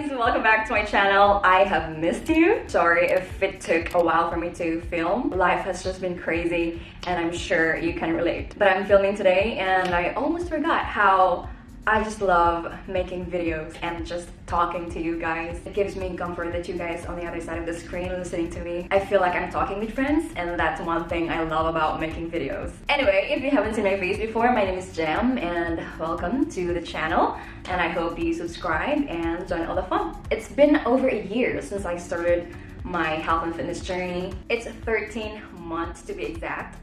guys, welcome back to my channel. I have missed you. Sorry if it took a while for me to film. Life has just been crazy and I'm sure you can relate. But I'm filming today and I almost forgot how I just love making videos and just talking to you guys. It gives me comfort that you guys on the other side of the screen listening to me. I feel like I'm talking with friends, and that's one thing I love about making videos. Anyway, if you haven't seen my face before, my name is Jam and welcome to the channel. And I hope you subscribe and join all the fun. It's been over a year since I started my health and fitness journey. It's 13 months to be exact.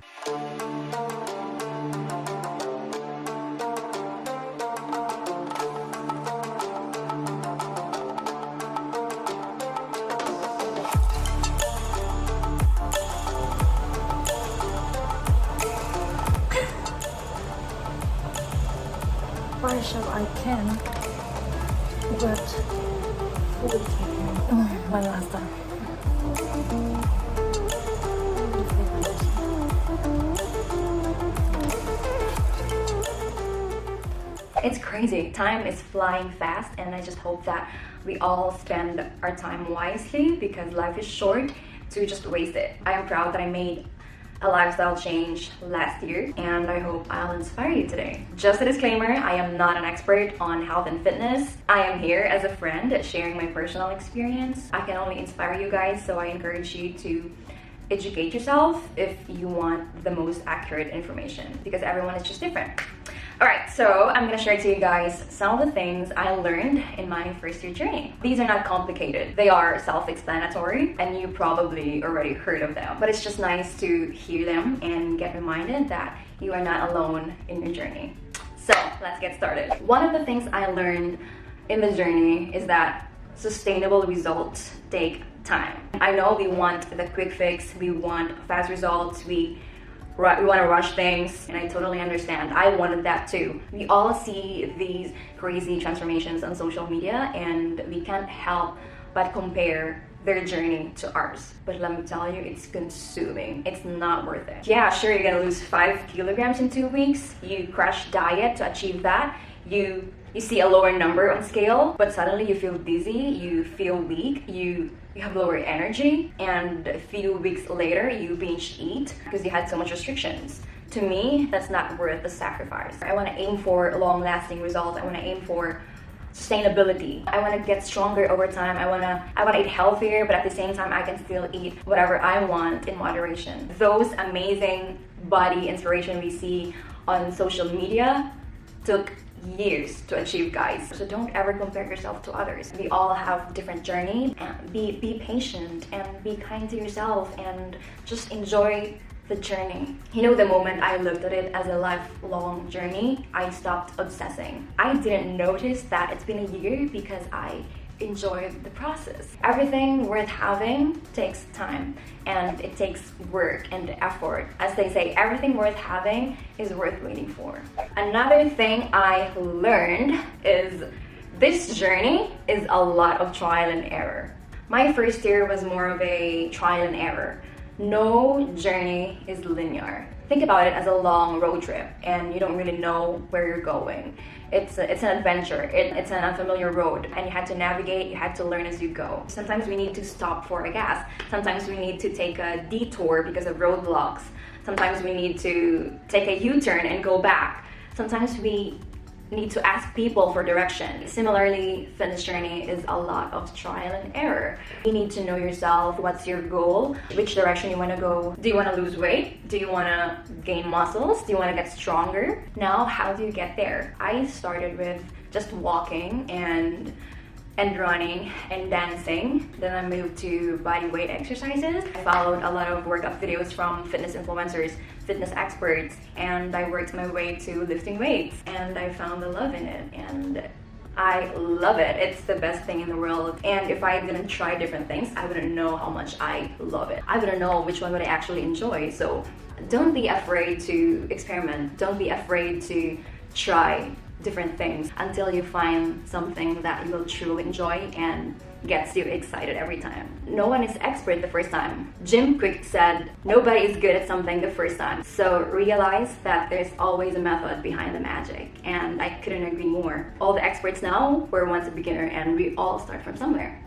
Partial I can, but full my last time. It's crazy. Time is flying fast and I just hope that we all spend our time wisely because life is short to just waste it. I am proud that I made a lifestyle change last year and I hope I'll inspire you today. Just a disclaimer, I am not an expert on health and fitness. I am here as a friend sharing my personal experience. I can only inspire you guys, so I encourage you to educate yourself if you want the most accurate information because everyone is just different. Alright, so I'm gonna share to you guys some of the things I learned in my first year journey. These are not complicated. They are self-explanatory and you probably already heard of them. But it's just nice to hear them and get reminded that you are not alone in your journey. So let's get started. One of the things I learned in the journey is that sustainable results take time. I know we want the quick fix, we want fast results, we want to rush things, and I totally understand. I wanted that too. We all see these crazy transformations on social media and we can't help but compare their journey to ours. But let me tell you, it's consuming. It's not worth it. Yeah, sure, you're gonna lose 5 kilograms in 2 weeks. You crash diet to achieve that. You see a lower number on scale, but suddenly you feel dizzy, you feel weak, you have lower energy, and a few weeks later you binge eat because you had so much restrictions. To me, that's not worth the sacrifice. I want to aim for long-lasting results. I want to aim for sustainability. I want to get stronger over time. I want to eat healthier, but at the same time I can still eat whatever I want in moderation. Those amazing body inspiration we see on social media took years to achieve, guys. So don't ever compare yourself to others. We all have different journey, and be patient and be kind to yourself and just enjoy the journey. You know, the moment I looked at it as a lifelong journey, I stopped obsessing. I didn't notice that it's been a year because I enjoyed the process. Everything worth having takes time and it takes work and effort. As they say, everything worth having is worth waiting for. Another thing I learned is this journey is a lot of trial and error. My first year was more of a trial and error. No journey is linear. Think about it as a long road trip and you don't really know where you're going. It's an adventure, it's an unfamiliar road and you had to navigate, you had to learn as you go. Sometimes we need to stop for a gas. Sometimes we need to take a detour because of roadblocks. Sometimes we need to take a U-turn and go back. Sometimes we need to ask people for direction. Similarly, fitness journey is a lot of trial and error. You need to know yourself, what's your goal, which direction you want to go. Do you want to lose weight? Do you want to gain muscles? Do you want to get stronger? Now, how do you get there? I started with just walking and running and dancing. Then I moved to body weight exercises. I followed a lot of workout videos from fitness influencers, fitness experts, and I worked my way to lifting weights and I found the love in it and I love it. It's the best thing in the world. And if I didn't try different things, I wouldn't know how much I love it. I wouldn't know which one would I actually enjoy. So don't be afraid to experiment. Don't be afraid to try different things until you find something that you will truly enjoy and gets you excited every time. No one is expert the first time. Jim Quick said, nobody is good at something the first time. So realize that there's always a method behind the magic, and I couldn't agree more. All the experts now were once a beginner, and we all start from somewhere.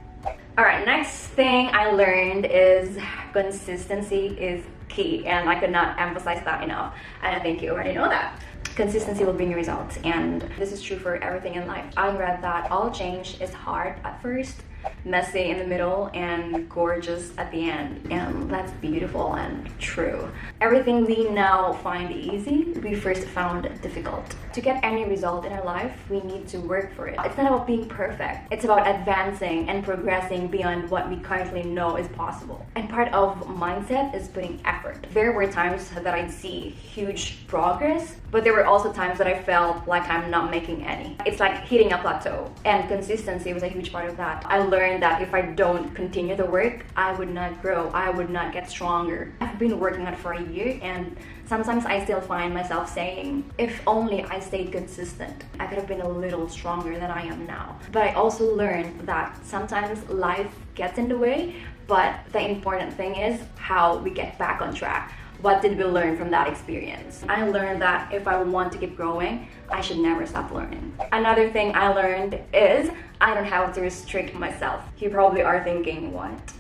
Alright, next thing I learned is consistency is key, and I could not emphasize that enough, and I think you already know that. Consistency will bring you results, and this is true for everything in life. I read that all change is hard at first, messy in the middle, and gorgeous at the end. And that's beautiful and true. Everything we now find easy, we first found difficult. To get any result in our life, we need to work for it. It's not about being perfect. It's about advancing and progressing beyond what we currently know is possible. And part of mindset is putting effort. There were times that I'd see huge progress, but there were also times that I felt like I'm not making any. It's like hitting a plateau, and consistency was a huge part of that. I learned that if I don't continue the work, I would not grow, I would not get stronger. I've been working on it for a year, and sometimes I still find myself saying, if only I stayed consistent, I could have been a little stronger than I am now. But I also learned that sometimes life gets in the way, but the important thing is how we get back on track. What did we learn from that experience? I learned that if I want to keep growing, I should never stop learning. Another thing I learned is I don't have to restrict myself. You probably are thinking, what?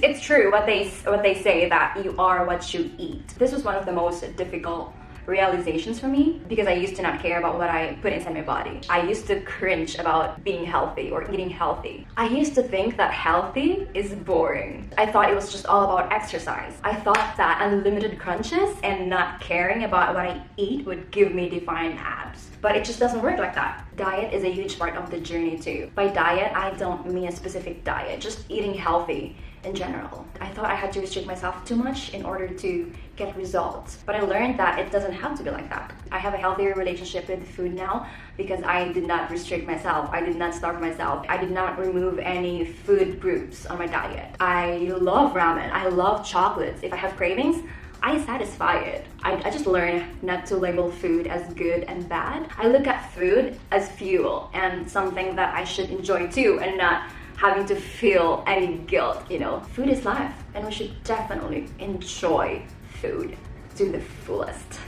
It's true what they say, that you are what you eat. This was one of the most difficult realizations for me, because I used to not care about what I put inside my body. I used to cringe about being healthy or eating healthy. I used to think that healthy is boring. I thought it was just all about exercise. I thought that unlimited crunches and not caring about what I eat would give me defined abs. But it just doesn't work like that. Diet is a huge part of the journey too. By diet, I don't mean a specific diet, just eating healthy in general. I thought I had to restrict myself too much in order to get results, but I learned that it doesn't have to be like that. I have a healthier relationship with food now because I did not restrict myself, I did not starve myself, I did not remove any food groups on my diet. I love ramen, I love chocolates. If I have cravings, I satisfy it. I just learned not to label food as good and bad. I look at food as fuel and something that I should enjoy too, and not having to feel any guilt. You know, food is life, and we should definitely enjoy food to the fullest.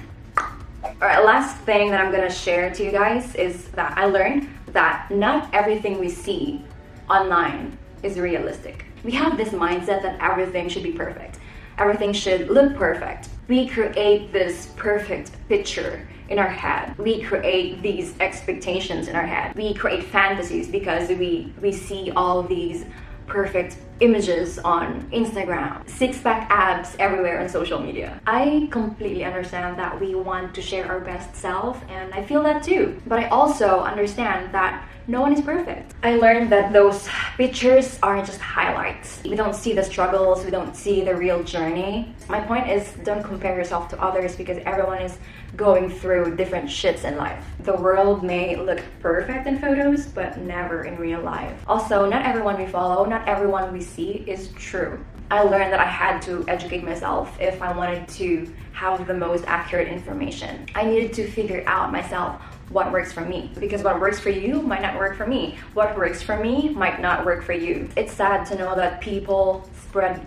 Alright, last thing that I'm gonna share to you guys is that I learned that not everything we see online is realistic. We have this mindset that everything should be perfect. Everything should look perfect. We create this perfect picture in our head. We create these expectations in our head. We create fantasies because we see all these perfect images on Instagram, six-pack abs everywhere on social media. I completely understand that we want to share our best self, and I feel that too. But I also understand that no one is perfect. I learned that those pictures are just highlights. We don't see the struggles, we don't see the real journey. My point is, don't compare yourself to others, because everyone is going through different shits in life. The world may look perfect in photos, but never in real life. Also, not everyone we follow, not everyone we see is true. I learned that I had to educate myself if I wanted to have the most accurate information. I needed to figure out myself what works for me, because what works for you might not work for me. What works for me might not work for you. It's sad to know that people spread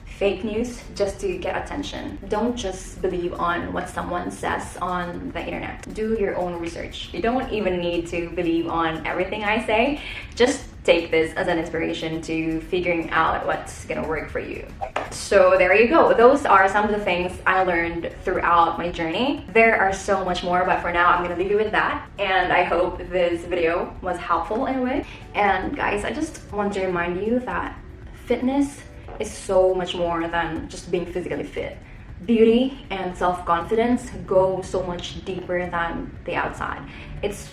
fake news just to get attention. Don't just believe on what someone says on the internet. Do your own research. You don't even need to believe on everything I say. Just take this as an inspiration to figuring out what's gonna work for you. So there you go. Those are some of the things I learned throughout my journey. There are so much more, but for now I'm gonna leave you with that. And I hope this video was helpful in a way. And guys, I just want to remind you that fitness is so much more than just being physically fit. Beauty and self-confidence go so much deeper than the outside. It's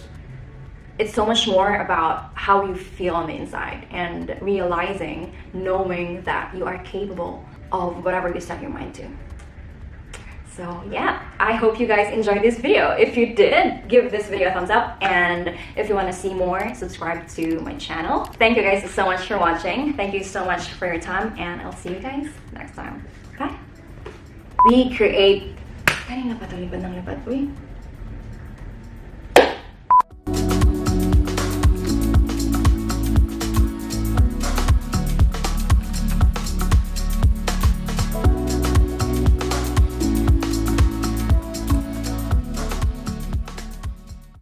so much more about how you feel on the inside, and realizing, knowing that you are capable of whatever you set your mind to. So yeah, I hope you guys enjoyed this video. If you did, give this video a thumbs up, and if you want to see more, subscribe to my channel. Thank you guys so much for watching. Thank you so much for your time, and I'll see you guys next time. Bye! We create... Kanina pa ito, lipat ng lipat, uy.